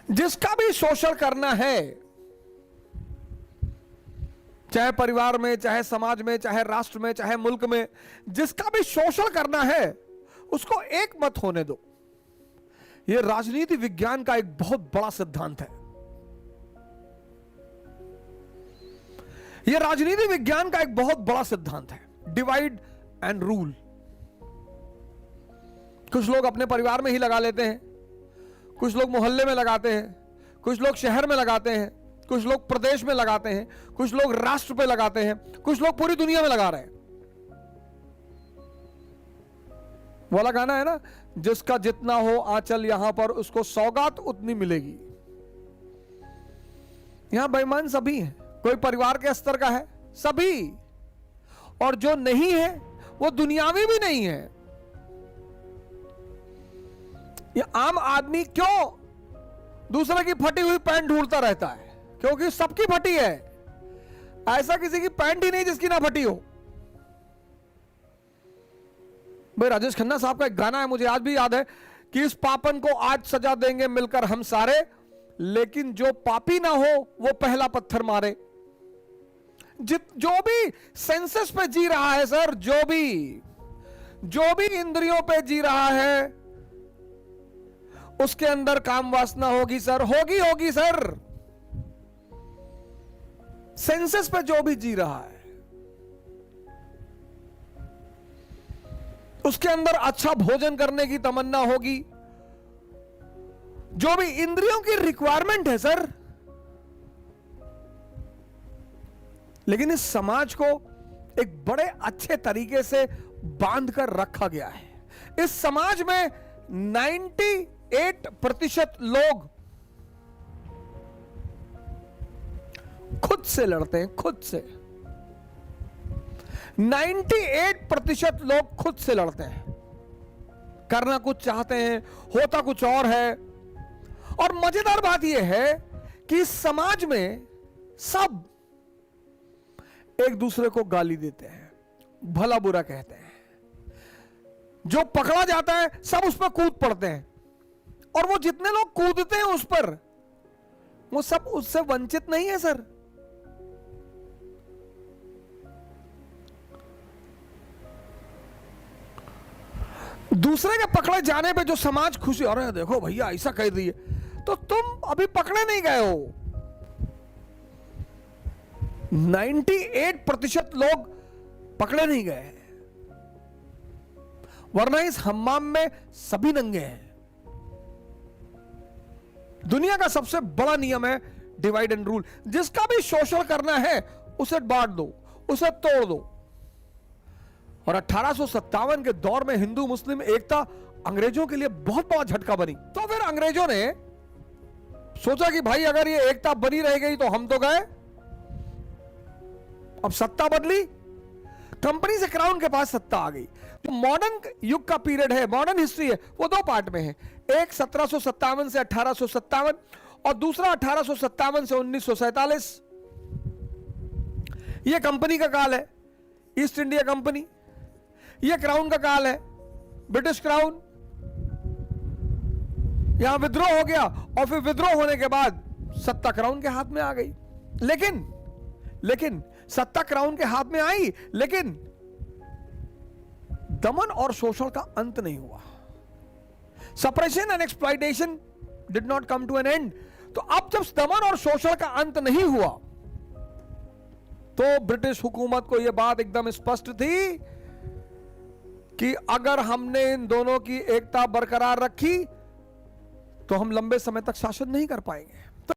जिसका भी शोषण करना है, चाहे परिवार में, चाहे समाज में, चाहे राष्ट्र में, चाहे मुल्क में, जिसका भी शोषण करना है उसको एक मत होने दो। यह राजनीति विज्ञान का एक बहुत बड़ा सिद्धांत है। यह राजनीति विज्ञान का एक बहुत बड़ा सिद्धांत है, डिवाइड एंड रूल। कुछ लोग अपने परिवार में ही लगा लेते हैं, कुछ लोग मोहल्ले में लगाते हैं, कुछ लोग शहर में लगाते हैं, कुछ लोग प्रदेश में लगाते हैं, कुछ लोग राष्ट्र पे लगाते हैं, कुछ लोग पूरी दुनिया में लगा रहे हैं। वो वाला गाना है ना, जिसका जितना हो आंचल यहां पर उसको सौगात उतनी मिलेगी। यहां बेईमान सभी हैं, कोई परिवार के स्तर का है, सभी, और जो नहीं है वो दुनियावी भी नहीं है। ये आम आदमी क्यों दूसरे की फटी हुई पैंट ढूंढता रहता है? क्योंकि सबकी फटी है, ऐसा किसी की पैंट ही नहीं जिसकी ना फटी हो। भाई राजेश खन्ना साहब का एक गाना है, मुझे आज भी याद है, कि इस पापन को आज सजा देंगे मिलकर हम सारे, लेकिन जो पापी ना हो वो पहला पत्थर मारे। जो भी सेंसस पे जी रहा है सर, जो भी इंद्रियों पे जी रहा है, उसके अंदर काम वासना होगी सर, होगी सर। सेंसस पे जो भी जी रहा है उसके अंदर अच्छा भोजन करने की तमन्ना होगी, जो भी इंद्रियों की रिक्वायरमेंट है सर। लेकिन इस समाज को एक बड़े अच्छे तरीके से बांध कर रखा गया है। इस समाज में 98% लोग खुद से लड़ते हैं, खुद से। 98% लोग खुद से लड़ते हैं, करना कुछ चाहते हैं, होता कुछ और है। और मजेदार बात यह है कि इस समाज में सब एक दूसरे को गाली देते हैं, भला बुरा कहते हैं। जो पकड़ा जाता है सब उस पर कूद पड़ते हैं, और वो जितने लोग कूदते हैं उस पर, वो सब उससे वंचित नहीं है सर। दूसरे के पकड़े जाने पे जो समाज खुशी, अरे देखो भैया ऐसा कह रही है, तो तुम अभी पकड़े नहीं गए हो। 98% लोग पकड़े नहीं गए, वरना इस हम्माम में सभी नंगे हैं। दुनिया का सबसे बड़ा नियम है डिवाइड एंड रूल। जिसका भी शोषण करना है उसे बांट दो, उसे तोड़ दो। और 1857 के दौर में हिंदू मुस्लिम एकता अंग्रेजों के लिए बहुत बड़ा झटका बनी। तो फिर अंग्रेजों ने सोचा कि भाई अगर ये एकता बनी रह गई तो हम तो गए। अब सत्ता बदली, कंपनी से क्राउन के पास सत्ता आ गई। जो मॉडर्न युग का पीरियड है, मॉडर्न हिस्ट्री है, वो दो पार्ट में है। एक 1757 से 1857 और दूसरा 1857 से 1947। यह कंपनी का काल है, ईस्ट इंडिया कंपनी। यह क्राउन का काल है, ब्रिटिश क्राउन। यहां विद्रोह हो गया और फिर विद्रोह होने के बाद सत्ता क्राउन के हाथ में आ गई। लेकिन सत्ता क्राउन के हाथ में आई, लेकिन दमन और शोषण का अंत नहीं हुआ। Suppression and exploitation did not come to an end. तो अब जब दमन और शोषण का अंत नहीं हुआ, तो ब्रिटिश हुकूमत को यह बात एकदम स्पष्ट थी कि अगर हमने इन दोनों की एकता बरकरार रखी तो हम लंबे समय तक शासन नहीं कर पाएंगे।